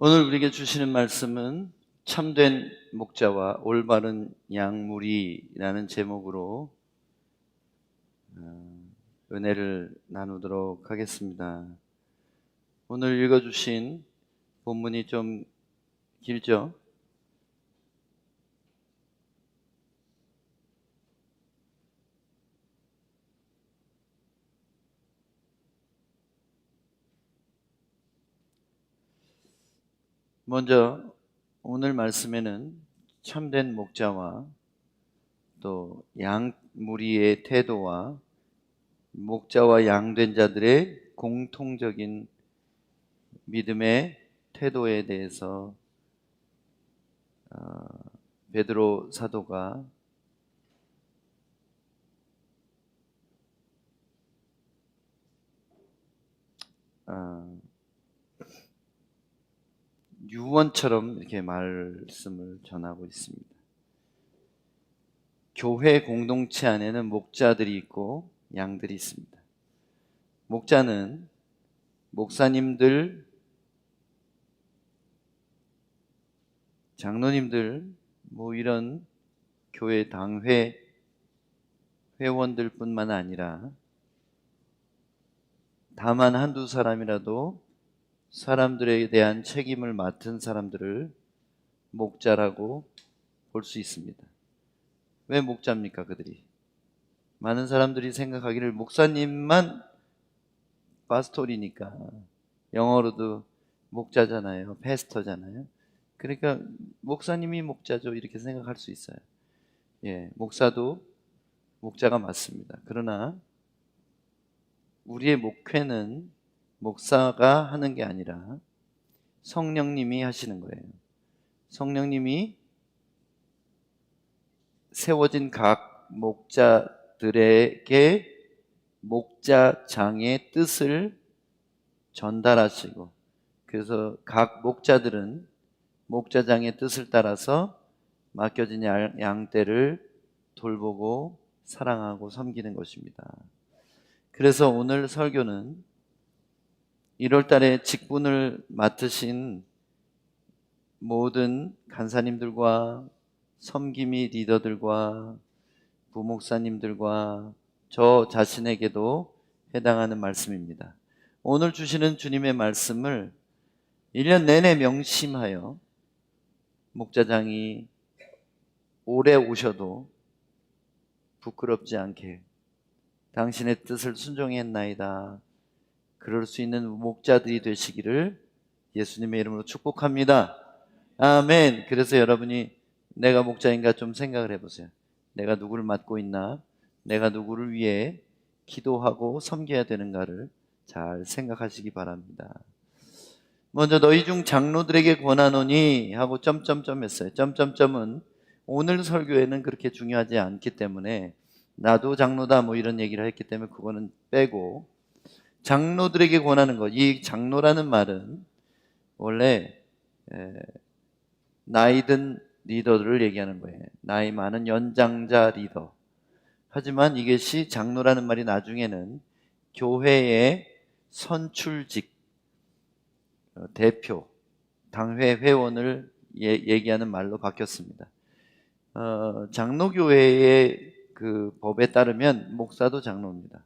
오늘 우리에게 주시는 말씀은 참된 목자와 올바른 양무리라는 제목으로 은혜를 나누도록 하겠습니다. 오늘 읽어주신 본문이 좀 길죠? 먼저 오늘 말씀에는 참된 목자와 또 양무리의 태도와 목자와 양된 자들의 공통적인 믿음의 태도에 대해서 베드로 사도가 유언처럼 이렇게 말씀을 전하고 있습니다. 교회 공동체 안에는 목자들이 있고 양들이 있습니다. 목자는 목사님들, 장로님들, 이런 교회 당회 회원들 뿐만 아니라 다만 한두 사람이라도 사람들에 대한 책임을 맡은 사람들을 목자라고 볼 수 있습니다. 왜 목자입니까? 그들이 많은 사람들이 생각하기를 목사님만 파스토리니까, 영어로도 목자잖아요, 패스터잖아요. 그러니까 목사님이 목자죠, 이렇게 생각할 수 있어요. 목사도 목자가 맞습니다. 그러나 우리의 목회는 목사가 하는 게 아니라 성령님이 하시는 거예요. 성령님이 세워진 각 목자들에게 목자장의 뜻을 전달하시고, 그래서 각 목자들은 목자장의 뜻을 따라서 맡겨진 양떼를 돌보고 사랑하고 섬기는 것입니다. 그래서 오늘 설교는 1월 달에 직분을 맡으신 모든 간사님들과 섬김이 리더들과 부목사님들과 저 자신에게도 해당하는 말씀입니다. 오늘 주시는 주님의 말씀을 1년 내내 명심하여 목자장이 오래 오셔도 부끄럽지 않게 당신의 뜻을 순종히 했나이다, 그럴 수 있는 목자들이 되시기를 예수님의 이름으로 축복합니다. 아멘. 그래서 여러분이 내가 목자인가 좀 생각을 해보세요. 내가 누구를 맡고 있나, 내가 누구를 위해 기도하고 섬겨야 되는가를 잘 생각하시기 바랍니다. 먼저 너희 중 장로들에게 권하노니 하고 점점점 했어요. 점점점은 오늘 설교에는 그렇게 중요하지 않기 때문에, 나도 장로다 이런 얘기를 했기 때문에 그거는 빼고, 장로들에게 권하는 것, 이 장로라는 말은 원래 나이 든 리더들을 얘기하는 거예요. 나이 많은 연장자 리더. 하지만 이것이 장로라는 말이 나중에는 교회의 선출직, 대표, 당회 회원을 얘기하는 말로 바뀌었습니다. 장로교회의 그 법에 따르면 목사도 장로입니다.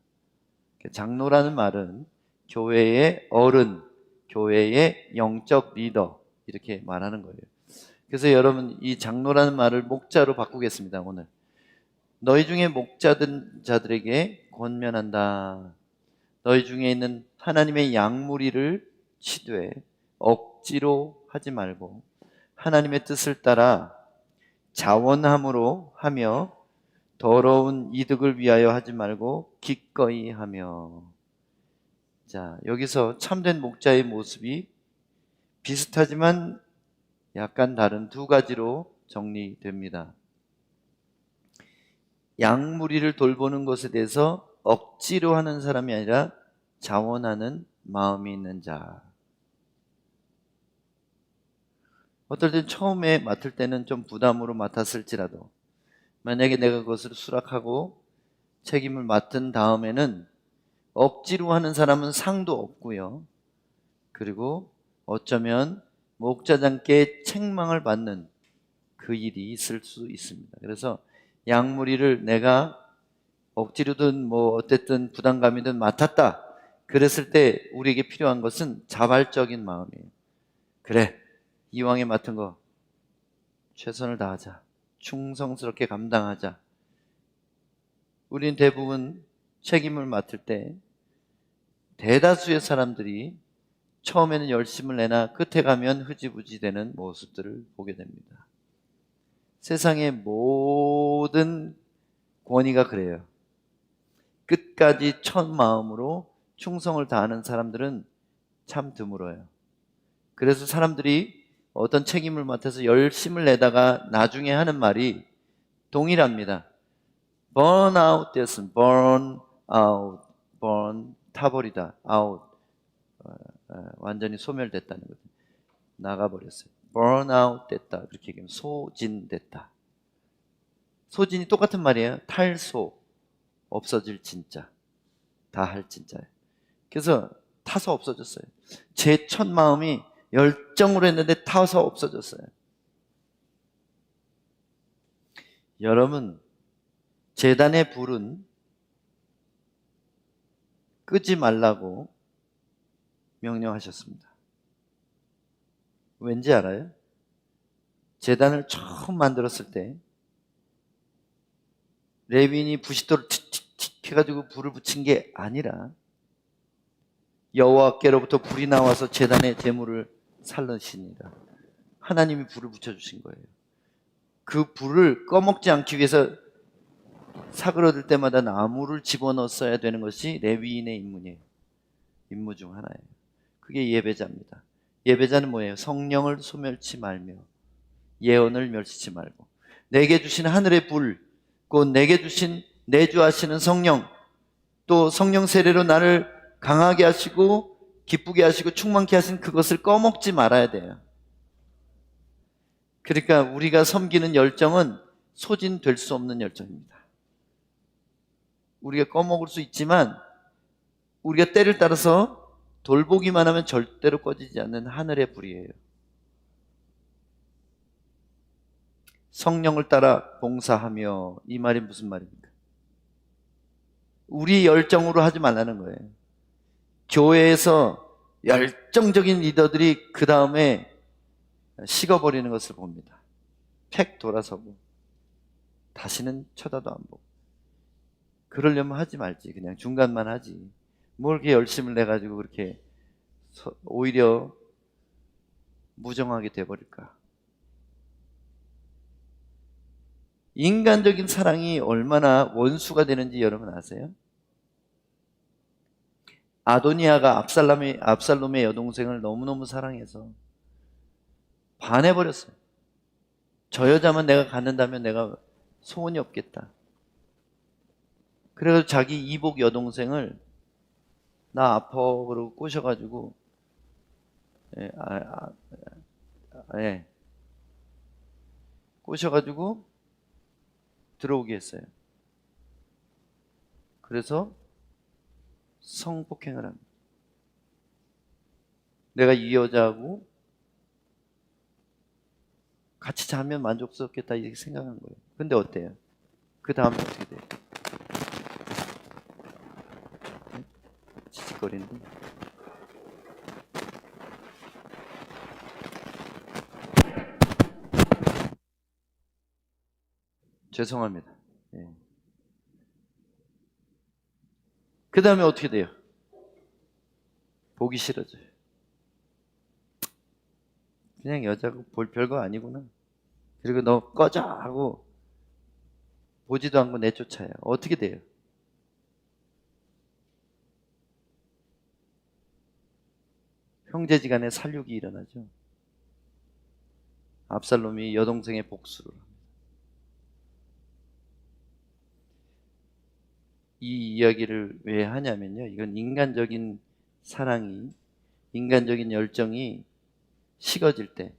장로라는 말은 교회의 어른, 교회의 영적 리더, 이렇게 말하는 거예요. 그래서 여러분, 이 장로라는 말을 목자로 바꾸겠습니다. 오늘 너희 중에 목자된 자들에게 권면한다. 너희 중에 있는 하나님의 양무리를 치되 억지로 하지 말고 하나님의 뜻을 따라 자원함으로 하며 더러운 이득을 위하여 하지 말고 기꺼이 하며. 자, 여기서 참된 목자의 모습이 비슷하지만 약간 다른 두 가지로 정리됩니다. 양무리를 돌보는 것에 대해서 억지로 하는 사람이 아니라 자원하는 마음이 있는 자. 어떨 땐 처음에 맡을 때는 좀 부담으로 맡았을지라도, 만약에 내가 그것을 수락하고 책임을 맡은 다음에는 억지로 하는 사람은 상도 없고요, 그리고 어쩌면 목자장께 책망을 받는 그 일이 있을 수 있습니다. 그래서 양무리를 내가 억지로든 뭐 어쨌든 부담감이든 맡았다. 그랬을 때 우리에게 필요한 것은 자발적인 마음이에요. 그래, 이왕에 맡은 거 최선을 다하자. 충성스럽게 감당하자. 우린 대부분 책임을 맡을 때 대다수의 사람들이 처음에는 열심을 내나 끝에 가면 흐지부지 되는 모습들을 보게 됩니다. 세상의 모든 권위가 그래요. 끝까지 첫 마음으로 충성을 다하는 사람들은 참 드물어요. 그래서 사람들이 어떤 책임을 맡아서 열심을 내다가 나중에 하는 말이 동일합니다. burn out 됐음, burn out, burn 타버리다, out 완전히 소멸됐다는 거죠. 나가버렸어요. burn out 됐다. 그렇게 얘기하면 소진됐다. 소진이 똑같은 말이에요. 탈소, 없어질 진짜, 다 할 진짜예요. 그래서 타서 없어졌어요. 제 첫 마음이 열정으로 했는데 타서 없어졌어요. 여러분, 제단의 불은 끄지 말라고 명령하셨습니다. 왠지 알아요? 제단을 처음 만들었을 때 레위인이 부싯돌을 틱틱틱 해가지고 불을 붙인 게 아니라 여호와께로부터 불이 나와서 제단의 제물을 살르시니라. 하나님이 불을 붙여주신 거예요. 그 불을 꺼먹지 않기 위해서 사그러들 때마다 나무를 집어넣었어야 되는 것이 레위인의 임무예요. 임무 중 하나예요. 그게 예배자입니다. 예배자는 뭐예요? 성령을 소멸치 말며 예언을 멸치지 말고 내게 주신 하늘의 불, 곧 내게 주신 내주하시는 성령, 또 성령 세례로 나를 강하게 하시고 기쁘게 하시고 충만케 하신 그것을 꺼먹지 말아야 돼요. 그러니까 우리가 섬기는 열정은 소진될 수 없는 열정입니다. 우리가 꺼먹을 수 있지만 우리가 때를 따라서 돌보기만 하면 절대로 꺼지지 않는 하늘의 불이에요. 성령을 따라 봉사하며, 이 말이 무슨 말입니까? 우리 열정으로 하지 말라는 거예요. 교회에서 열정적인 리더들이 그 다음에 식어버리는 것을 봅니다. 팩 돌아서고 다시는 쳐다도 안 보고. 그러려면 하지 말지. 그냥 중간만 하지. 뭘 이렇게 열심을 내가지고 그렇게 오히려 무정하게 돼버릴까. 인간적인 사랑이 얼마나 원수가 되는지 여러분 아세요? 아도니아가 압살롬의 여동생을 너무너무 사랑해서 반해버렸어요. 저 여자만 내가 갖는다면 내가 소원이 없겠다. 그래서 자기 이복 여동생을 나 아파 그러고 꼬셔가지고 꼬셔가지고 들어오게 했어요. 그래서 성폭행을 합니다. 내가 이 여자하고 같이 자면 만족스럽겠다 이렇게 생각한 거예요. 근데 어때요? 그 다음에 어떻게 돼요? 지직거리는데. 죄송합니다. 예. 그 다음에 어떻게 돼요? 보기 싫어져요. 그냥 여자고 볼 별거 아니구나. 그리고 너 꺼져 하고 보지도 않고 내쫓아요. 어떻게 돼요? 형제지간에 살육이 일어나죠. 압살롬이 여동생의 복수를 합니다. 이 이야기를 왜 하냐면요, 이건 인간적인 사랑이, 인간적인 열정이 식어질 때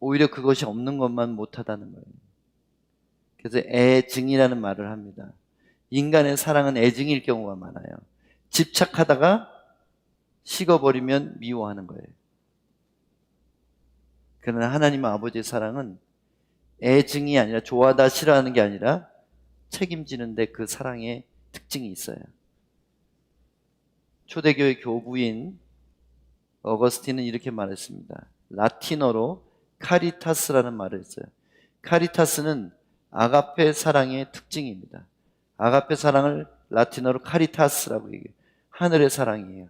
오히려 그것이 없는 것만 못하다는 거예요. 그래서 애증이라는 말을 합니다. 인간의 사랑은 애증일 경우가 많아요. 집착하다가 식어버리면 미워하는 거예요. 그러나 하나님 아버지의 사랑은 애증이 아니라 좋아하다 싫어하는 게 아니라 책임지는데 그 사랑의 특징이 있어요. 초대교회 교부인 어거스틴은 이렇게 말했습니다. 라틴어로 카리타스라는 말을 했어요. 카리타스는 아가페 사랑의 특징입니다. 아가페 사랑을 라틴어로 카리타스라고 얘기해요. 하늘의 사랑이에요.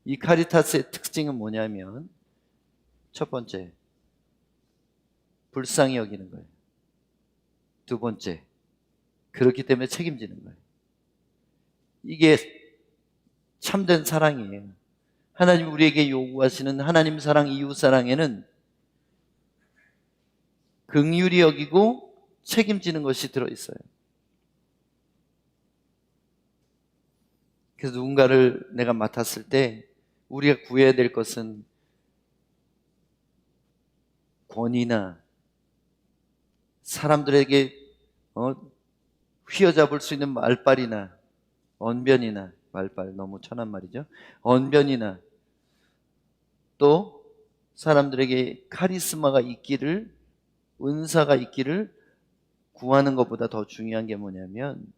이 카리타스의 특징은 뭐냐면 첫 번째, 불쌍히 여기는 거예요. 두 번째, 그렇기 때문에 책임지는 거예요. 이게 참된 사랑이에요. 하나님 우리에게 요구하시는 하나님 사랑, 이웃 사랑에는 긍휼히 여기고 책임지는 것이 들어있어요. 그래서 누군가를 내가 맡았을 때 우리가 구해야 될 것은 권위나 사람들에게 휘어잡을 수 있는 말빨이나 언변이나, 말빨 너무 천한 말이죠. 언변이나 또 사람들에게 카리스마가 있기를, 은사가 있기를 구하는 것보다 더 중요한 게 뭐냐면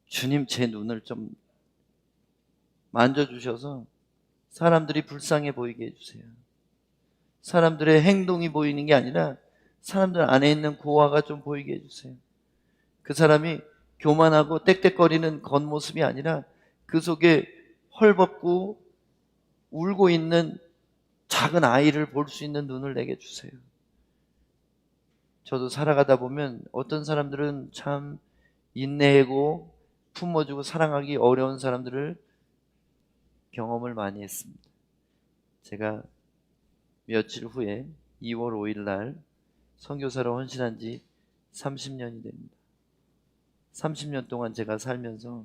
주님 제 눈을 좀 만져주셔서 사람들이 불쌍해 보이게 해주세요. 사람들의 행동이 보이는 게 아니라 사람들 안에 있는 고아가 좀 보이게 해주세요. 그 사람이 교만하고 떽떽거리는 겉모습이 아니라 그 속에 헐벗고 울고 있는 작은 아이를 볼 수 있는 눈을 내게 주세요. 저도 살아가다 보면 어떤 사람들은 참 인내하고 품어주고 사랑하기 어려운 사람들을 경험을 많이 했습니다. 제가 며칠 후에 2월 5일 날 선교사로 헌신한 지 30년이 됩니다. 30년 동안 제가 살면서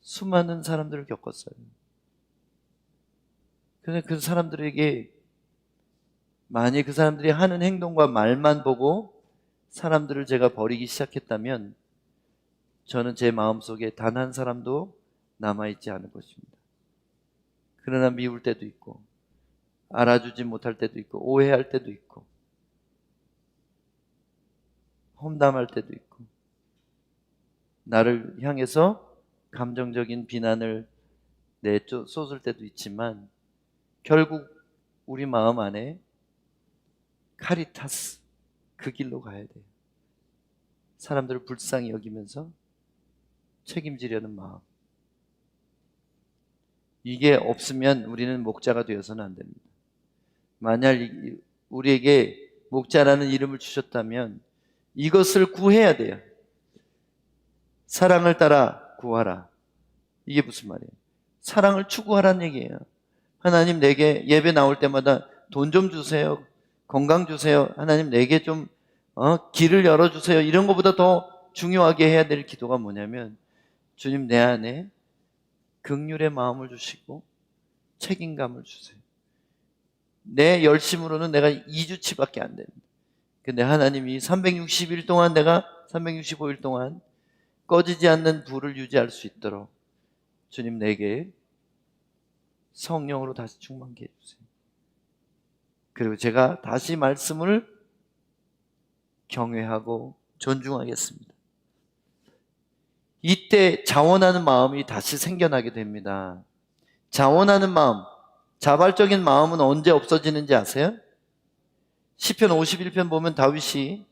수많은 사람들을 겪었어요. 그런데 그 사람들에게 만약 그 사람들이 하는 행동과 말만 보고 사람들을 제가 버리기 시작했다면 저는 제 마음속에 단 한 사람도 남아있지 않을 것입니다. 그러나 미울 때도 있고 알아주지 못할 때도 있고 오해할 때도 있고 험담할 때도 있고 나를 향해서 감정적인 비난을 쏟을 때도 있지만 결국 우리 마음 안에 카리타스, 그 길로 가야 돼요. 사람들을 불쌍히 여기면서 책임지려는 마음. 이게 없으면 우리는 목자가 되어서는 안 됩니다. 만약 우리에게 목자라는 이름을 주셨다면 이것을 구해야 돼요. 사랑을 따라 구하라. 이게 무슨 말이에요? 사랑을 추구하라는 얘기예요. 하나님 내게 예배 나올 때마다 돈 좀 주세요. 건강 주세요. 하나님 내게 좀 길을 열어주세요. 이런 것보다 더 중요하게 해야 될 기도가 뭐냐면 주님 내 안에 긍휼의 마음을 주시고 책임감을 주세요. 내 열심으로는 내가 2주치밖에 안 됩니다. 근데 하나님이 360일 동안 내가 365일 동안 꺼지지 않는 불을 유지할 수 있도록 주님 내게 성령으로 다시 충만케 해주세요. 그리고 제가 다시 말씀을 경외하고 존중하겠습니다. 이때 자원하는 마음이 다시 생겨나게 됩니다. 자원하는 마음, 자발적인 마음은 언제 없어지는지 아세요? 시편 51편 보면 다윗이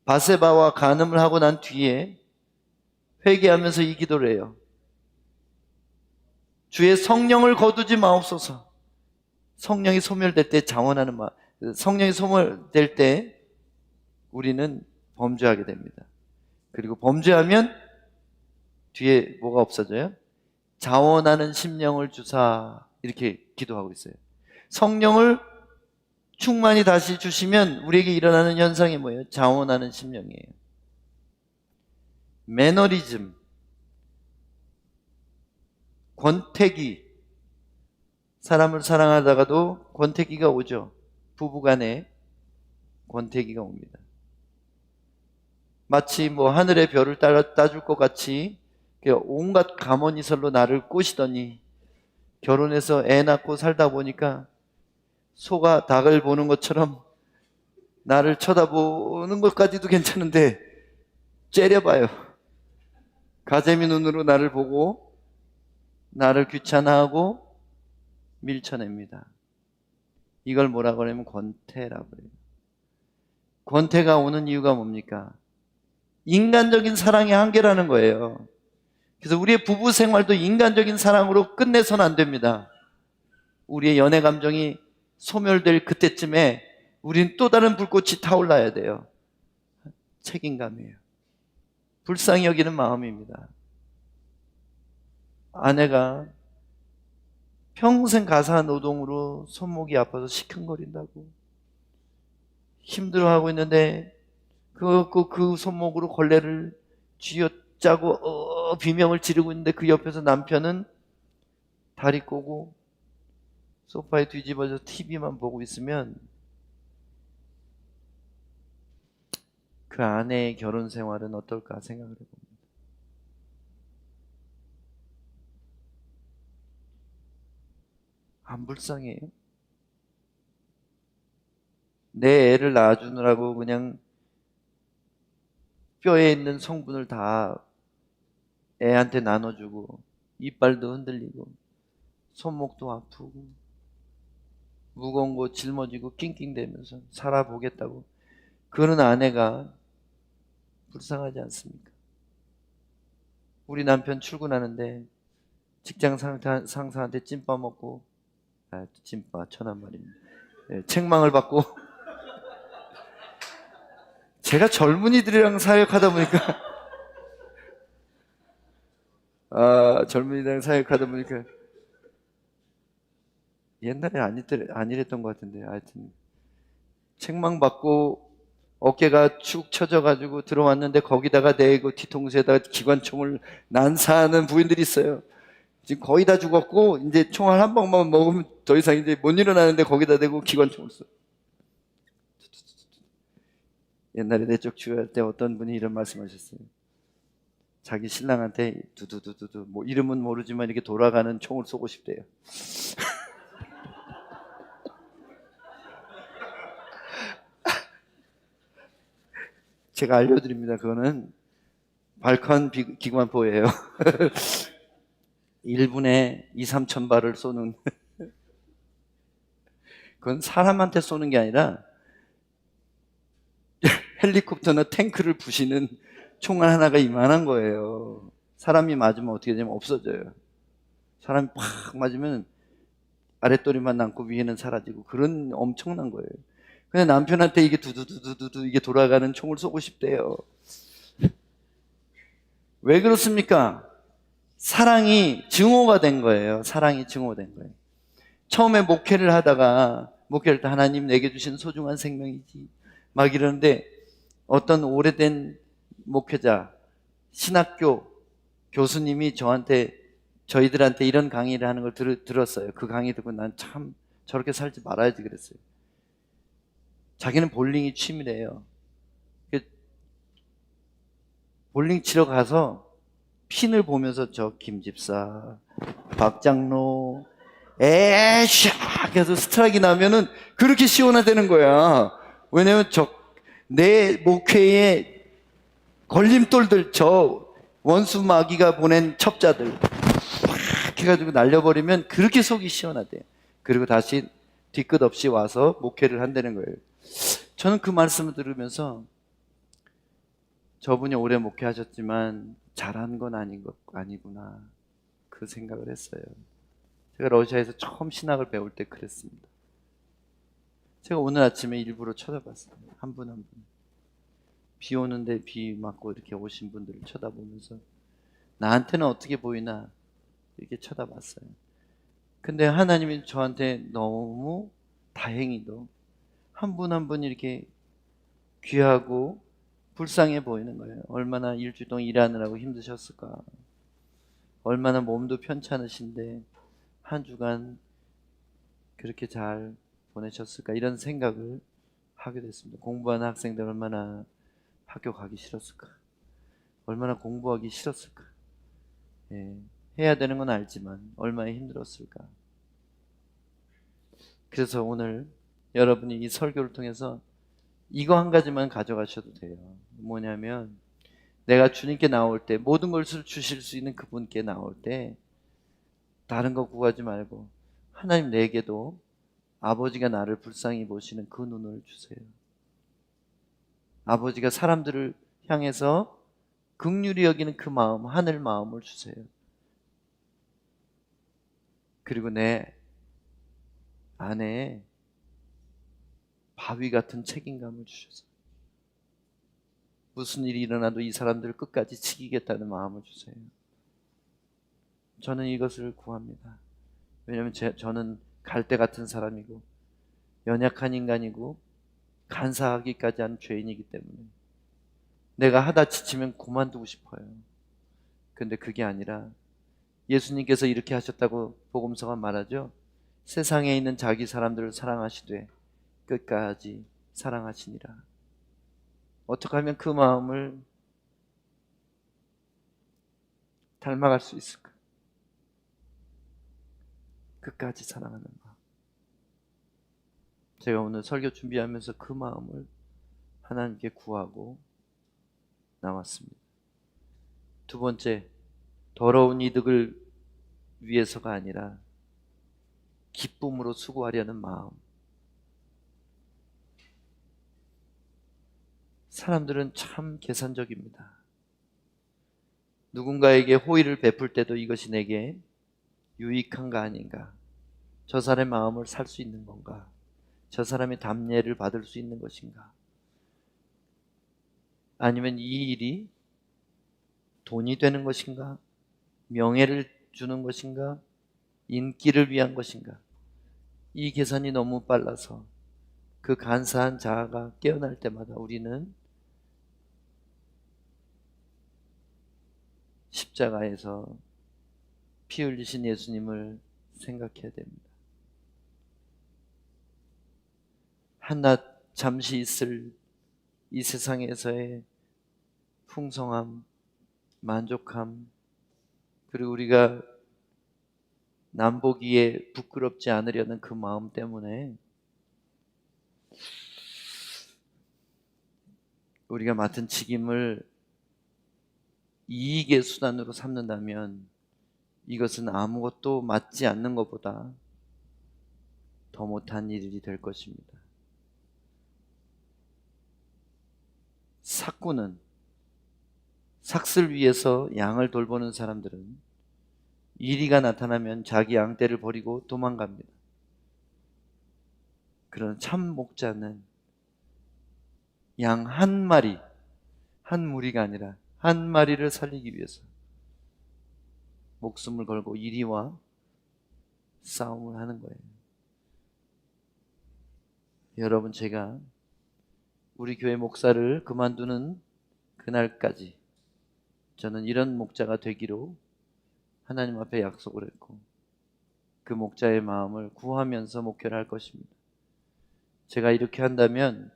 바세바와 간음을 하고 난 뒤에 회개하면서 이 기도를 해요. 주의 성령을 거두지 마옵소서. 성령이 소멸될 때 자원하는 마음, 성령이 소멸될 때 우리는 범죄하게 됩니다. 그리고 범죄하면 뒤에 뭐가 없어져요? 자원하는 심령을 주사, 이렇게 기도하고 있어요. 성령을 충만히 다시 주시면 우리에게 일어나는 현상이 뭐예요? 자원하는 심령이에요. 매너리즘, 권태기, 사람을 사랑하다가도 권태기가 오죠. 부부간에 권태기가 옵니다. 마치 하늘의 별을 따줄 것 같이 온갖 가모니설로 나를 꼬시더니 결혼해서 애 낳고 살다 보니까 소가 닭을 보는 것처럼 나를 쳐다보는 것까지도 괜찮은데 째려봐요. 가재미 눈으로 나를 보고 나를 귀찮아하고 밀쳐냅니다. 이걸 뭐라고 하냐면 권태라고 해요. 권태가 오는 이유가 뭡니까? 인간적인 사랑의 한계라는 거예요. 그래서 우리의 부부 생활도 인간적인 사랑으로 끝내서는 안 됩니다. 우리의 연애 감정이 소멸될 그때쯤에 우리는 또 다른 불꽃이 타올라야 돼요. 책임감이에요. 불쌍히 여기는 마음입니다. 아내가 평생 가사 노동으로 손목이 아파서 시큰거린다고 힘들어하고 있는데 그 손목으로 걸레를 쥐어짜고 비명을 지르고 있는데 그 옆에서 남편은 다리 꼬고 소파에 뒤집어져 TV만 보고 있으면 그 아내의 결혼 생활은 어떨까 생각을 해봅니다. 안 불쌍해요? 내 애를 낳아주느라고 그냥 뼈에 있는 성분을 다 애한테 나눠주고 이빨도 흔들리고 손목도 아프고 무거운 거 짊어지고 낑낑대면서 살아보겠다고 그런 아내가 불쌍하지 않습니까? 우리 남편 출근하는데 직장 상사한테 찐빠 먹고 찐빠 천한 말입니다. 책망을 받고 제가 젊은이들이랑 사역하다 보니까 젊은이들이랑 사역하다 보니까 옛날에 안 이랬던 것 같은데 하여튼 책망 받고 어깨가 축 처져가지고 들어왔는데 거기다가 대고 뒤통수에다가 기관총을 난사하는 부인들이 있어요. 지금 거의 다 죽었고 이제 총알 한 방만 먹으면 더 이상 이제 못 일어나는데 거기다 대고 기관총을 써. 옛날에 내적 주의할 때 어떤 분이 이런 말씀하셨어요. 자기 신랑한테 두두두두두 뭐 이름은 모르지만 이렇게 돌아가는 총을 쏘고 싶대요. 제가 알려드립니다. 그거는 발칸 기관포예요. 1분에 2, 3천 발을 쏘는 그건 사람한테 쏘는 게 아니라 헬리콥터나 탱크를 부시는 총알 하나가 이만한 거예요. 사람이 맞으면 어떻게 되면 없어져요. 사람이 팍 맞으면 아랫도리만 남고 위에는 사라지고 그런 엄청난 거예요. 근데 남편한테 이게 두두두두두 이게 돌아가는 총을 쏘고 싶대요. 왜 그렇습니까? 사랑이 증오가 된 거예요. 사랑이 증오된 거예요. 처음에 목회를 하다가 목회를 때 하나님 내게 주신 소중한 생명이지 막 이러는데 어떤 오래된 목회자 신학교 교수님이 저희들한테 이런 강의를 하는 걸 들었어요. 그 강의 듣고 난 참 저렇게 살지 말아야지 그랬어요. 자기는 볼링이 취미래요. 볼링 치러 가서 핀을 보면서 저 김집사, 박장로, 에샤 해서 스트라이크 나면은 그렇게 시원하다는 거야. 왜냐면 내 목회의 걸림돌들, 저 원수 마귀가 보낸 첩자들 팍 해가지고 날려버리면 그렇게 속이 시원하대. 그리고 다시 뒤끝 없이 와서 목회를 한다는 거예요. 저는 그 말씀을 들으면서 저분이 오래 목회하셨지만 잘한 건 아니구나 그 생각을 했어요. 제가 러시아에서 처음 신학을 배울 때 그랬습니다. 제가 오늘 아침에 일부러 쳐다봤어요. 한 분 한 분. 비 오는데 비 맞고 이렇게 오신 분들을 쳐다보면서 나한테는 어떻게 보이나 이렇게 쳐다봤어요. 근데 하나님이 저한테 너무 다행히도 한 분 한 분 이렇게 귀하고 불쌍해 보이는 거예요. 얼마나 일주일 동안 일하느라고 힘드셨을까. 얼마나 몸도 편찮으신데 한 주간 그렇게 잘 보내셨을까. 이런 생각을 하게 됐습니다. 공부하는 학생들 얼마나 학교 가기 싫었을까. 얼마나 공부하기 싫었을까. 예, 해야 되는 건 알지만 얼마나 힘들었을까. 그래서 오늘 여러분이 이 설교를 통해서 이거 한 가지만 가져가셔도 돼요. 뭐냐면 내가 주님께 나올 때, 모든 것을 주실 수 있는 그분께 나올 때 다른 거 구하지 말고 하나님, 내게도 아버지가 나를 불쌍히 보시는 그 눈을 주세요. 아버지가 사람들을 향해서 긍휼히 여기는 그 마음, 하늘 마음을 주세요. 그리고 내 안에 바위 같은 책임감을 주셔서 무슨 일이 일어나도 이 사람들을 끝까지 지키겠다는 마음을 주세요. 저는 이것을 구합니다. 왜냐하면 저는 갈대 같은 사람이고 연약한 인간이고 간사하기까지 한 죄인이기 때문에 내가 하다 지치면 그만두고 싶어요. 근데 그게 아니라 예수님께서 이렇게 하셨다고 복음서가 말하죠. 세상에 있는 자기 사람들을 사랑하시되 끝까지 사랑하시니라. 어떻게 하면 그 마음을 닮아갈 수 있을까? 끝까지 사랑하는 마음. 제가 오늘 설교 준비하면서 그 마음을 하나님께 구하고 나왔습니다. 두 번째, 더러운 이득을 위해서가 아니라 기쁨으로 수고하려는 마음. 사람들은 참 계산적입니다. 누군가에게 호의를 베풀 때도 이것이 내게 유익한가 아닌가, 저 사람의 마음을 살 수 있는 건가, 저 사람의 담례를 받을 수 있는 것인가, 아니면 이 일이 돈이 되는 것인가, 명예를 주는 것인가, 인기를 위한 것인가. 이 계산이 너무 빨라서 그 간사한 자아가 깨어날 때마다 우리는 십자가에서 피 흘리신 예수님을 생각해야 됩니다. 한낱 잠시 있을 이 세상에서의 풍성함, 만족함, 그리고 우리가 남보기에 부끄럽지 않으려는 그 마음 때문에 우리가 맡은 직임을 이익의 수단으로 삼는다면 이것은 아무것도 맞지 않는 것보다 더 못한 일이 될 것입니다. 삭구는, 삭슬 위해서 양을 돌보는 사람들은 이리가 나타나면 자기 양떼를 버리고 도망갑니다. 그런 참 목자는 양 한 마리, 한 무리가 아니라 한 마리를 살리기 위해서 목숨을 걸고 이리와 싸움을 하는 거예요. 여러분, 제가 우리 교회 목사를 그만두는 그날까지 저는 이런 목자가 되기로 하나님 앞에 약속을 했고 그 목자의 마음을 구하면서 목회를 할 것입니다. 제가 이렇게 한다면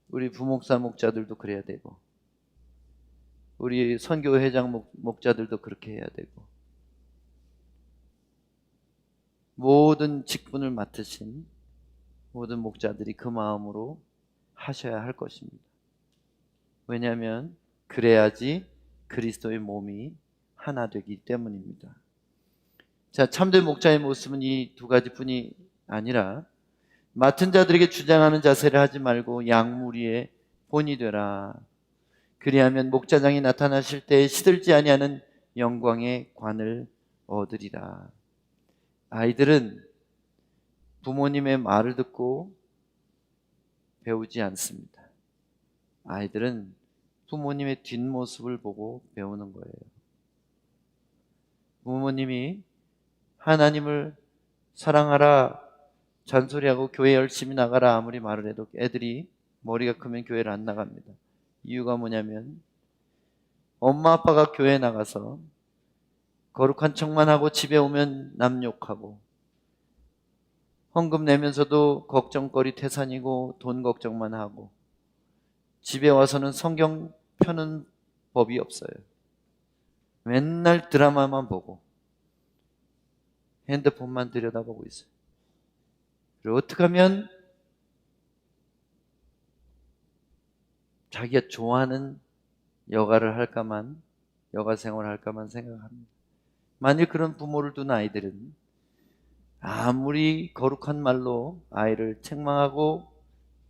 우리 부목사 목자들도 그래야 되고 우리 선교회장 목자들도 그렇게 해야 되고 모든 직분을 맡으신 모든 목자들이 그 마음으로 하셔야 할 것입니다. 왜냐하면 그래야지 그리스도의 몸이 하나 되기 때문입니다. 자, 참된 목자의 모습은 이 두 가지뿐이 아니라 맡은 자들에게 주장하는 자세를 하지 말고 양무리의 본이 되라. 그리하면 목자장이 나타나실 때 시들지 아니하는 영광의 관을 얻으리라. 아이들은 부모님의 말을 듣고 배우지 않습니다. 아이들은 부모님의 뒷모습을 보고 배우는 거예요. 부모님이 하나님을 사랑하라 잔소리하고 교회 열심히 나가라 아무리 말을 해도 애들이 머리가 크면 교회를 안 나갑니다. 이유가 뭐냐면 엄마 아빠가 교회 나가서 거룩한 척만 하고 집에 오면 남 욕하고 헌금 내면서도 걱정거리 태산이고 돈 걱정만 하고 집에 와서는 성경 펴는 법이 없어요. 맨날 드라마만 보고 핸드폰만 들여다보고 있어요. 그리고 어떻게 하면 자기가 좋아하는 여가 생활을 할까만 생각합니다. 만일 그런 부모를 둔 아이들은 아무리 거룩한 말로 아이를 책망하고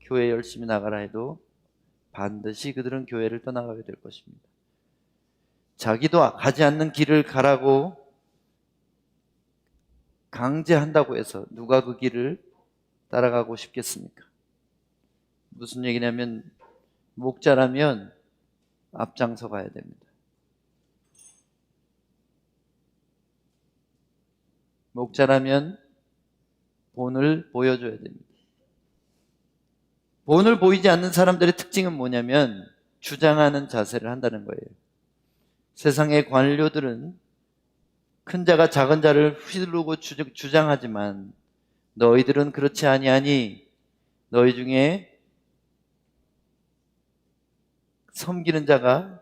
교회 열심히 나가라 해도 반드시 그들은 교회를 떠나가게 될 것입니다. 자기도 가지 않는 길을 가라고 강제한다고 해서 누가 그 길을 따라가고 싶겠습니까? 무슨 얘기냐면 목자라면 앞장서 가야 됩니다. 목자라면 본을 보여줘야 됩니다. 본을 보이지 않는 사람들의 특징은 뭐냐면 주장하는 자세를 한다는 거예요. 세상의 관료들은 큰 자가 작은 자를 휘두르고 주장하지만 너희들은 그렇지 아니하니 너희 중에 섬기는 자가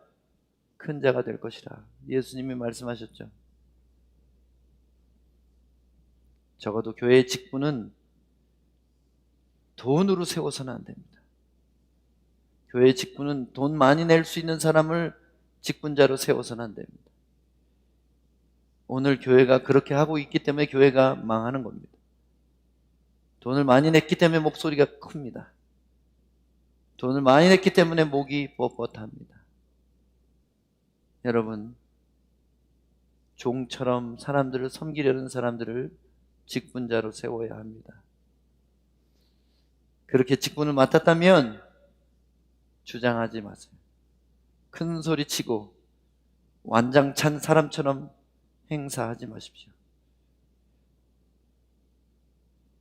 큰 자가 될 것이라. 예수님이 말씀하셨죠. 적어도 교회의 직분은 돈으로 세워서는 안 됩니다. 교회의 직분은 돈 많이 낼 수 있는 사람을 직분자로 세워서는 안 됩니다. 오늘 교회가 그렇게 하고 있기 때문에 교회가 망하는 겁니다. 돈을 많이 냈기 때문에 목소리가 큽니다. 돈을 많이 냈기 때문에 목이 뻣뻣합니다. 여러분, 종처럼 사람들을 섬기려는 사람들을 직분자로 세워야 합니다. 그렇게 직분을 맡았다면 주장하지 마세요. 큰 소리 치고 완장찬 사람처럼 행사하지 마십시오.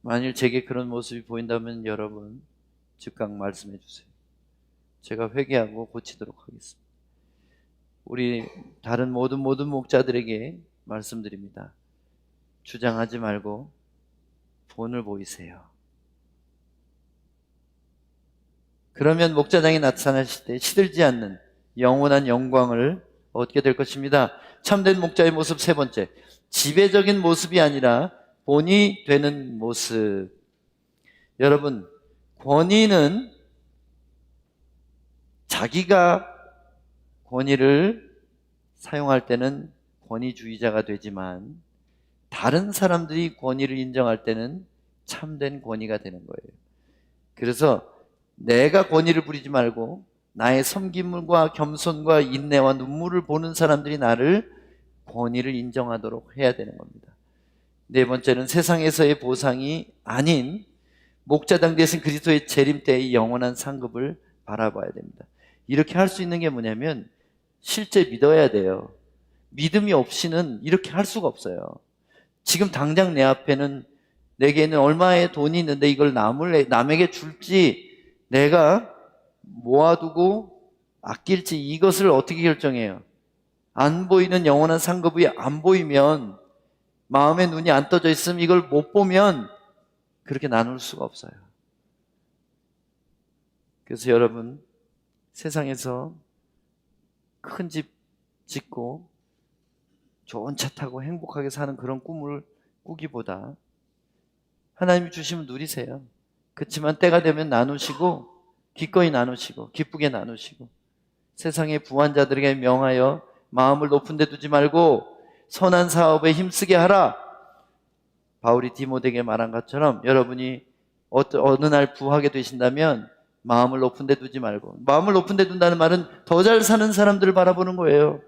만일 제게 그런 모습이 보인다면 여러분 즉각 말씀해 주세요. 제가 회개하고 고치도록 하겠습니다. 우리 다른 모든 목자들에게 말씀드립니다. 주장하지 말고 본을 보이세요. 그러면 목자장이 나타나실 때 시들지 않는 영원한 영광을 얻게 될 것입니다. 참된 목자의 모습 세 번째, 지배적인 모습이 아니라 본이 되는 모습. 여러분, 권위는 자기가 권위를 사용할 때는 권위주의자가 되지만 다른 사람들이 권위를 인정할 때는 참된 권위가 되는 거예요. 그래서 내가 권위를 부리지 말고 나의 섬김과 겸손과 인내와 눈물을 보는 사람들이 나를 권위를 인정하도록 해야 되는 겁니다. 네 번째는 세상에서의 보상이 아닌 목자당 되신 그리스도의 재림 때의 영원한 상급을 바라봐야 됩니다. 이렇게 할 수 있는 게 뭐냐면 실제 믿어야 돼요. 믿음이 없이는 이렇게 할 수가 없어요. 지금 당장 내 앞에는 내게는 얼마의 돈이 있는데 이걸 남에게 줄지 내가 모아두고 아낄지 이것을 어떻게 결정해요? 안 보이는 영원한 상급이 안 보이면 마음의 눈이 안 떠져 있으면 이걸 못 보면 그렇게 나눌 수가 없어요. 그래서 여러분 세상에서 큰 집 짓고 좋은 차 타고 행복하게 사는 그런 꿈을 꾸기보다 하나님이 주시면 누리세요. 그렇지만 때가 되면 나누시고 기꺼이 나누시고 기쁘게 나누시고 세상의 부한자들에게 명하여 마음을 높은 데 두지 말고 선한 사업에 힘쓰게 하라. 바울이 디모데에게 말한 것처럼 여러분이 어느 날 부하게 되신다면 마음을 높은 데 두지 말고, 마음을 높은 데 둔다는 말은 더 잘 사는 사람들을 바라보는 거예요.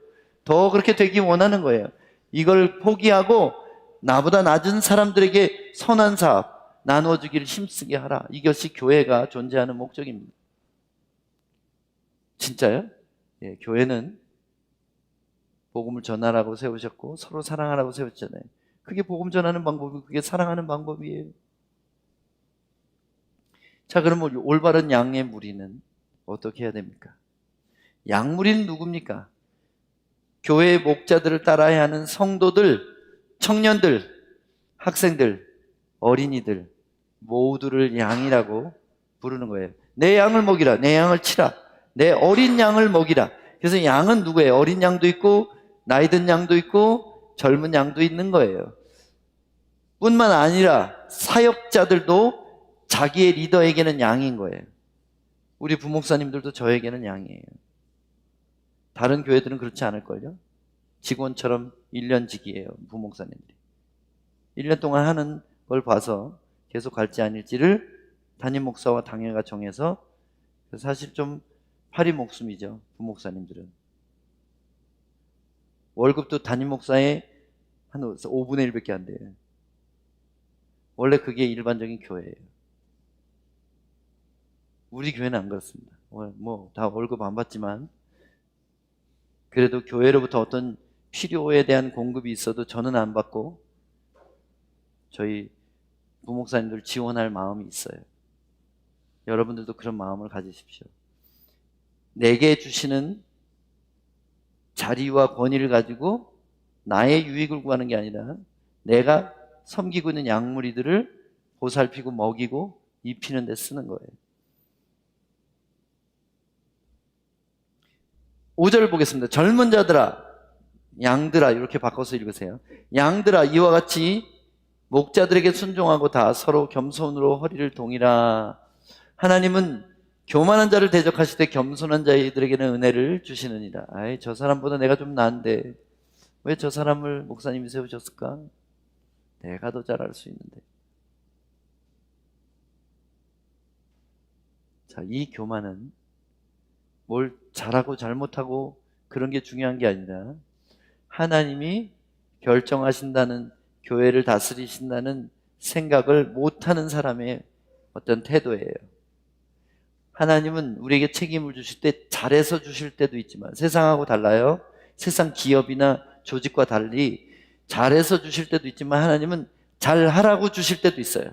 더 그렇게 되기 원하는 거예요. 이걸 포기하고 나보다 낮은 사람들에게 선한 사업 나누어주기를 힘쓰게 하라. 이것이 교회가 존재하는 목적입니다. 진짜요? 예, 교회는 복음을 전하라고 세우셨고 서로 사랑하라고 세웠잖아요. 그게 복음 전하는 방법이고 그게 사랑하는 방법이에요. 자, 그러면 올바른 양의 무리는 어떻게 해야 됩니까? 양무리는 누굽니까? 교회의 목자들을 따라야 하는 성도들, 청년들, 학생들, 어린이들 모두를 양이라고 부르는 거예요. 내 양을 먹이라, 내 양을 치라, 내 어린 양을 먹이라. 그래서 양은 누구예요? 어린 양도 있고 나이 든 양도 있고 젊은 양도 있는 거예요. 뿐만 아니라 사역자들도 자기의 리더에게는 양인 거예요. 우리 부목사님들도 저에게는 양이에요. 다른 교회들은 그렇지 않을걸요? 직원처럼 1년직이에요, 부목사님들이. 1년 동안 하는 걸 봐서 계속 갈지 아닐지를 담임 목사와 당회가 정해서, 사실 좀 파리 목숨이죠, 부목사님들은. 월급도 담임 목사의 한 5분의 1밖에 안 돼요. 원래 그게 일반적인 교회예요. 우리 교회는 안 그렇습니다. 뭐 다 월급 안 받지만 그래도 교회로부터 어떤 필요에 대한 공급이 있어도 저는 안 받고 저희 부목사님들 지원할 마음이 있어요. 여러분들도 그런 마음을 가지십시오. 내게 주시는 자리와 권위를 가지고 나의 유익을 구하는 게 아니라 내가 섬기고 있는 양무리들을 보살피고 먹이고 입히는 데 쓰는 거예요. 5절 보겠습니다. 젊은 자들아, 양들아, 이렇게 바꿔서 읽으세요. 양들아, 이와 같이 목자들에게 순종하고 다 서로 겸손으로 허리를 동이라. 하나님은 교만한 자를 대적하실 때 겸손한 자들에게는 은혜를 주시느니라. 아이, 저 사람보다 내가 좀 나은데 왜 저 사람을 목사님이 세우셨을까? 내가 더 잘할 수 있는데. 자, 이 교만은 뭘 잘하고 잘못하고 그런 게 중요한 게 아니라 하나님이 결정하신다는, 교회를 다스리신다는 생각을 못하는 사람의 어떤 태도예요. 하나님은 우리에게 책임을 주실 때 잘해서 주실 때도 있지만, 세상하고 달라요. 세상 기업이나 조직과 달리 잘해서 주실 때도 있지만 하나님은 잘하라고 주실 때도 있어요.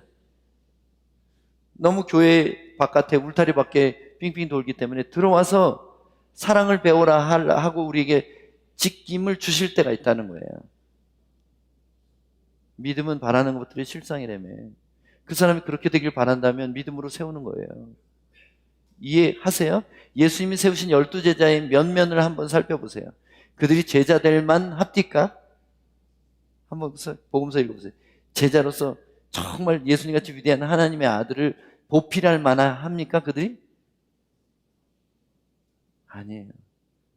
너무 교회 바깥에 울타리 밖에 빙빙 돌기 때문에 들어와서 사랑을 배워라 하고 우리에게 직임을 주실 때가 있다는 거예요. 믿음은 바라는 것들이 실상이라며. 그 사람이 그렇게 되길 바란다면 믿음으로 세우는 거예요. 이해하세요? 예수님이 세우신 12제자의 면면을 한번 살펴보세요. 그들이 제자 될 만 합니까? 한번 복음서 읽어보세요. 제자로서 정말 예수님같이 위대한 하나님의 아들을 보필할 만합니까 그들이? 아니에요.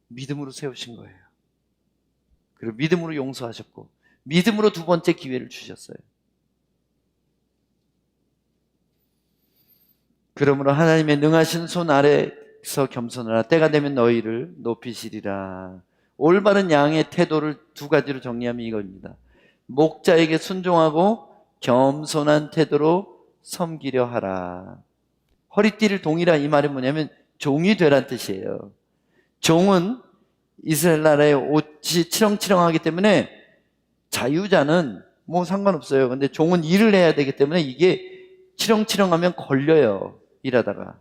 믿음으로 세우신 거예요. 그리고 믿음으로 용서하셨고 믿음으로 두 번째 기회를 주셨어요. 그러므로 하나님의 능하신 손 아래서 겸손하라. 때가 되면 너희를 높이시리라. 올바른 양의 태도를 두 가지로 정리하면 이겁니다. 목자에게 순종하고 겸손한 태도로 섬기려 하라. 허리띠를 동이라, 이 말은 뭐냐면 종이 되란 뜻이에요. 종은 이스라엘 나라의 옷이 치렁치렁하기 때문에 자유자는 뭐 상관없어요. 근데 종은 일을 해야 되기 때문에 이게 치렁치렁하면 걸려요, 일하다가.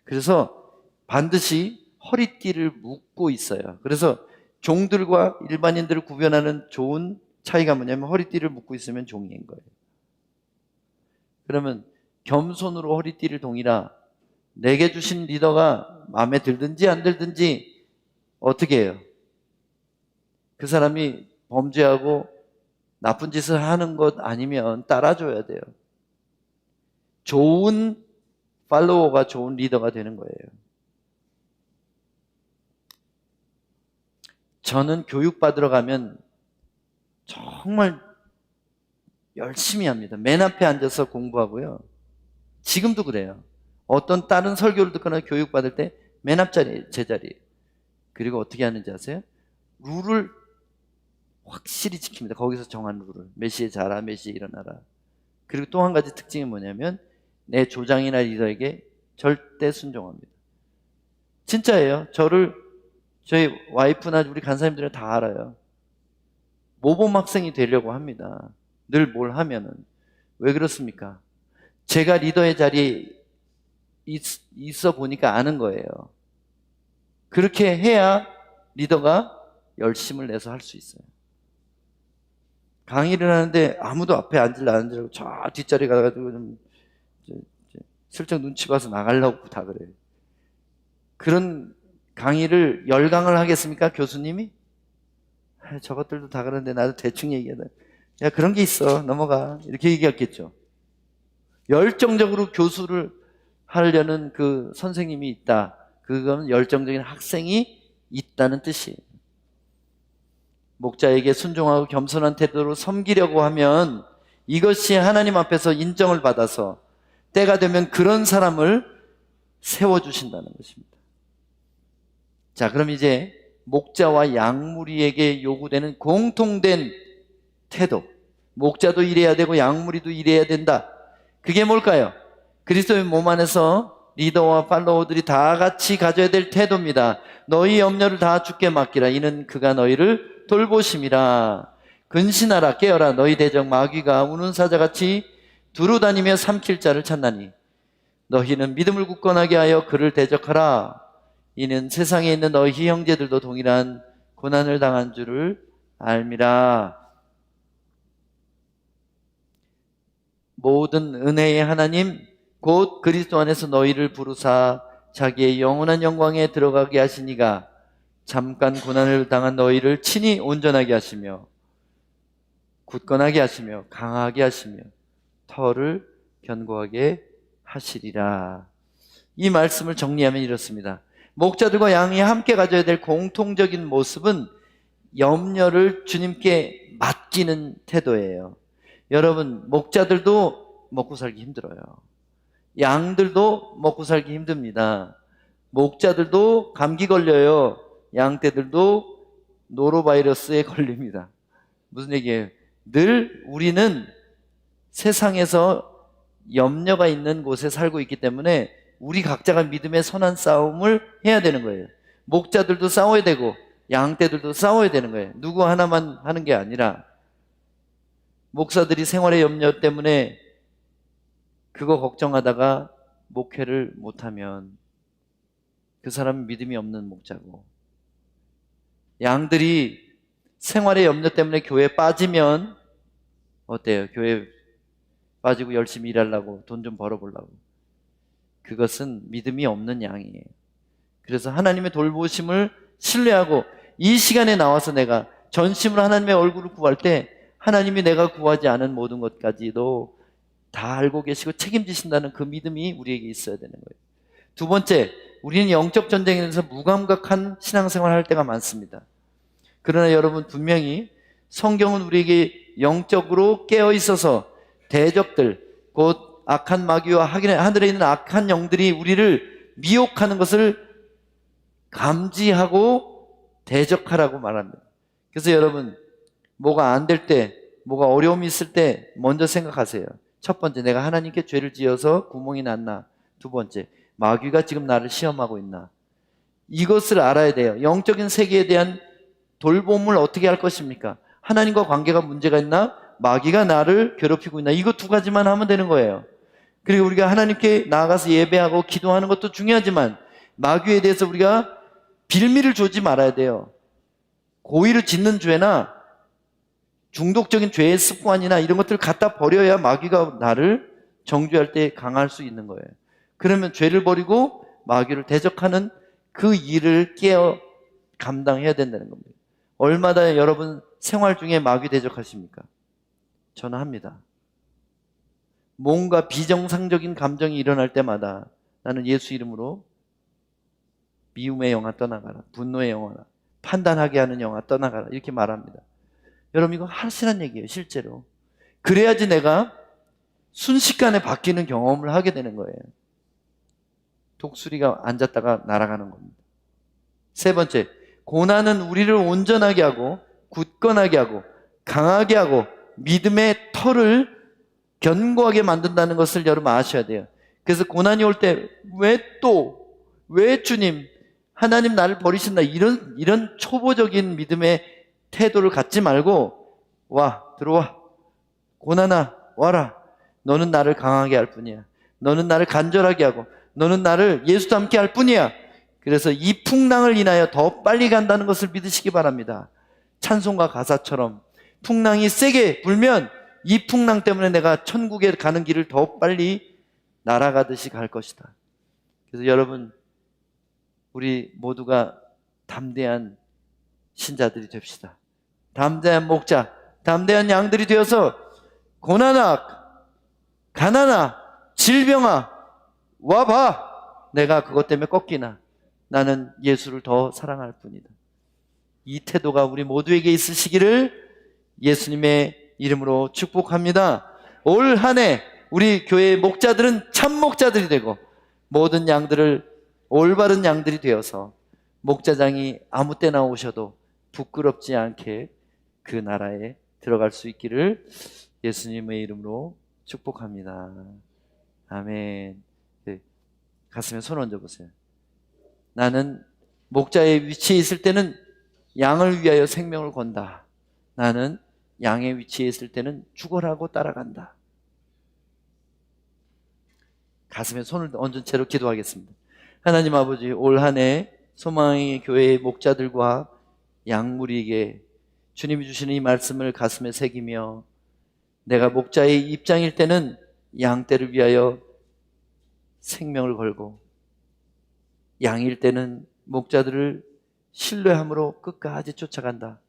그래서 반드시 허리띠를 묶고 있어요. 그래서 종들과 일반인들을 구별하는 좋은 차이가 뭐냐면 허리띠를 묶고 있으면 종인 거예요. 그러면 겸손으로 허리띠를 동이라. 내게 주신 리더가 마음에 들든지 안 들든지 어떻게 해요? 그 사람이 범죄하고 나쁜 짓을 하는 것 아니면 따라줘야 돼요. 좋은 팔로워가 좋은 리더가 되는 거예요. 저는 교육받으러 가면 정말 열심히 합니다. 맨 앞에 앉아서 공부하고요. 지금도 그래요. 어떤 다른 설교를 듣거나 교육받을 때 맨 앞자리, 제 자리. 그리고 어떻게 하는지 아세요? 룰을 확실히 지킵니다. 거기서 정한 룰을. 몇 시에 자라, 몇 시에 일어나라. 그리고 또 한 가지 특징이 뭐냐면 내 조장이나 리더에게 절대 순종합니다. 진짜예요. 저희 와이프나 우리 간사님들은 다 알아요. 모범 학생이 되려고 합니다. 늘 뭘 하면은. 왜 그렇습니까? 제가 리더의 자리에 있어 보니까 아는 거예요. 그렇게 해야 리더가 열심을 내서 할 수 있어요. 강의를 하는데 아무도 앞에 앉으려고 앉으라고 저 뒷자리 가가지고 좀 슬쩍 눈치 봐서 나가려고 다 그래요. 그런 강의를 열강을 하겠습니까? 교수님이? 저것들도 다 그런데 나도 대충 얘기하다. 야, 그런 게 있어. 넘어가. 이렇게 얘기했겠죠. 열정적으로 교수를 하려는 그 선생님이 있다. 그건 열정적인 학생이 있다는 뜻이에요. 목자에게 순종하고 겸손한 태도로 섬기려고 하면 이것이 하나님 앞에서 인정을 받아서 때가 되면 그런 사람을 세워주신다는 것입니다. 자, 그럼 이제 목자와 양무리에게 요구되는 공통된 태도. 목자도 이래야 되고 양무리도 이래야 된다. 그게 뭘까요? 그리스도의 몸 안에서 리더와 팔로워들이 다 같이 가져야 될 태도입니다. 너희 염려를 다 주께 맡기라. 이는 그가 너희를 돌보심이라. 근신하라, 깨어라. 너희 대적 마귀가 우는 사자같이 두루다니며 삼킬 자를 찾나니 너희는 믿음을 굳건하게 하여 그를 대적하라. 이는 세상에 있는 너희 형제들도 동일한 고난을 당한 줄을 알미라. 모든 은혜의 하나님 곧 그리스도 안에서 너희를 부르사 자기의 영원한 영광에 들어가게 하시니가 잠깐 고난을 당한 너희를 친히 온전하게 하시며 굳건하게 하시며 강하게 하시며 터를 견고하게 하시리라. 이 말씀을 정리하면 이렇습니다. 목자들과 양이 함께 가져야 될 공통적인 모습은 염려를 주님께 맡기는 태도예요. 여러분, 목자들도 먹고 살기 힘들어요. 양들도 먹고 살기 힘듭니다. 목자들도 감기 걸려요. 양떼들도 노로바이러스에 걸립니다. 무슨 얘기예요? 늘 우리는 세상에서 염려가 있는 곳에 살고 있기 때문에 우리 각자가 믿음의 선한 싸움을 해야 되는 거예요. 목자들도 싸워야 되고 양떼들도 싸워야 되는 거예요. 누구 하나만 하는 게 아니라 목사들이 생활의 염려 때문에 그거 걱정하다가 목회를 못하면 그 사람은 믿음이 없는 목자고, 양들이 생활의 염려 때문에 교회에 빠지면 어때요? 교회에 빠지고 열심히 일하려고 돈 좀 벌어보려고. 그것은 믿음이 없는 양이에요. 그래서 하나님의 돌보심을 신뢰하고 이 시간에 나와서 내가 전심으로 하나님의 얼굴을 구할 때 하나님이 내가 구하지 않은 모든 것까지도 다 알고 계시고 책임지신다는 그 믿음이 우리에게 있어야 되는 거예요. 두 번째, 우리는 영적 전쟁에서 무감각한 신앙생활을 할 때가 많습니다. 그러나 여러분, 분명히 성경은 우리에게 영적으로 깨어 있어서 대적들, 곧 악한 마귀와 하늘에 있는 악한 영들이 우리를 미혹하는 것을 감지하고 대적하라고 말합니다. 그래서 여러분, 뭐가 안 될 때, 뭐가 어려움이 있을 때 먼저 생각하세요. 첫 번째, 내가 하나님께 죄를 지어서 구멍이 났나? 두 번째, 마귀가 지금 나를 시험하고 있나? 이것을 알아야 돼요. 영적인 세계에 대한 돌봄을 어떻게 할 것입니까? 하나님과 관계가 문제가 있나? 마귀가 나를 괴롭히고 있나? 이거 두 가지만 하면 되는 거예요. 그리고 우리가 하나님께 나아가서 예배하고 기도하는 것도 중요하지만 마귀에 대해서 우리가 빌미를 주지 말아야 돼요. 고의로 짓는 죄나 중독적인 죄의 습관이나 이런 것들을 갖다 버려야 마귀가 나를 정죄할 때 강할 수 있는 거예요. 그러면 죄를 버리고 마귀를 대적하는 그 일을 깨어 감당해야 된다는 겁니다. 얼마나 여러분 생활 중에 마귀 대적하십니까? 저는 합니다. 뭔가 비정상적인 감정이 일어날 때마다 나는 예수 이름으로 미움의 영아 떠나가라, 분노의 영아, 판단하게 하는 영아 떠나가라, 이렇게 말합니다. 여러분, 이거 하시란 얘기예요. 실제로 그래야지 내가 순식간에 바뀌는 경험을 하게 되는 거예요. 독수리가 앉았다가 날아가는 겁니다. 세 번째, 고난은 우리를 온전하게 하고 굳건하게 하고 강하게 하고 믿음의 터를 견고하게 만든다는 것을 여러분 아셔야 돼요. 그래서 고난이 올 때 왜 주님, 하나님 나를 버리신다, 이런 초보적인 믿음의 태도를 갖지 말고, 들어와, 고난아 와라, 너는 나를 강하게 할 뿐이야, 너는 나를 간절하게 하고 너는 나를 예수도 함께 할 뿐이야. 그래서 이 풍랑을 인하여 더 빨리 간다는 것을 믿으시기 바랍니다. 찬송가 가사처럼 풍랑이 세게 불면 이 풍랑 때문에 내가 천국에 가는 길을 더 빨리 날아가듯이 갈 것이다. 그래서 여러분, 우리 모두가 담대한 신자들이 됩시다. 담대한 목자, 담대한 양들이 되어서 고난아, 가난아, 질병아, 와봐. 내가 그것 때문에 꺾이나 나는 예수를 더 사랑할 뿐이다. 이 태도가 우리 모두에게 있으시기를 예수님의 이름으로 축복합니다. 올 한 해 우리 교회의 목자들은 참 목자들이 되고 모든 양들을 올바른 양들이 되어서 목자장이 아무 때나 오셔도 부끄럽지 않게 그 나라에 들어갈 수 있기를 예수님의 이름으로 축복합니다. 아멘. 네, 가슴에 손 얹어 보세요. 나는 목자의 위치에 있을 때는 양을 위하여 생명을 건다. 나는 양의 위치에 있을 때는 죽어라고 따라간다. 가슴에 손을 얹은 채로 기도하겠습니다. 하나님 아버지, 올 한 해 소망의 교회의 목자들과 양무리에게 주님이 주시는 이 말씀을 가슴에 새기며 내가 목자의 입장일 때는 양떼를 위하여 생명을 걸고 양일 때는 목자들을 신뢰함으로 끝까지 쫓아간다.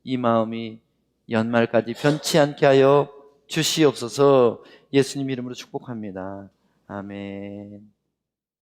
이 마음이 연말까지 변치 않게 하여 주시옵소서. 예수님 이름으로 축복합니다. 아멘.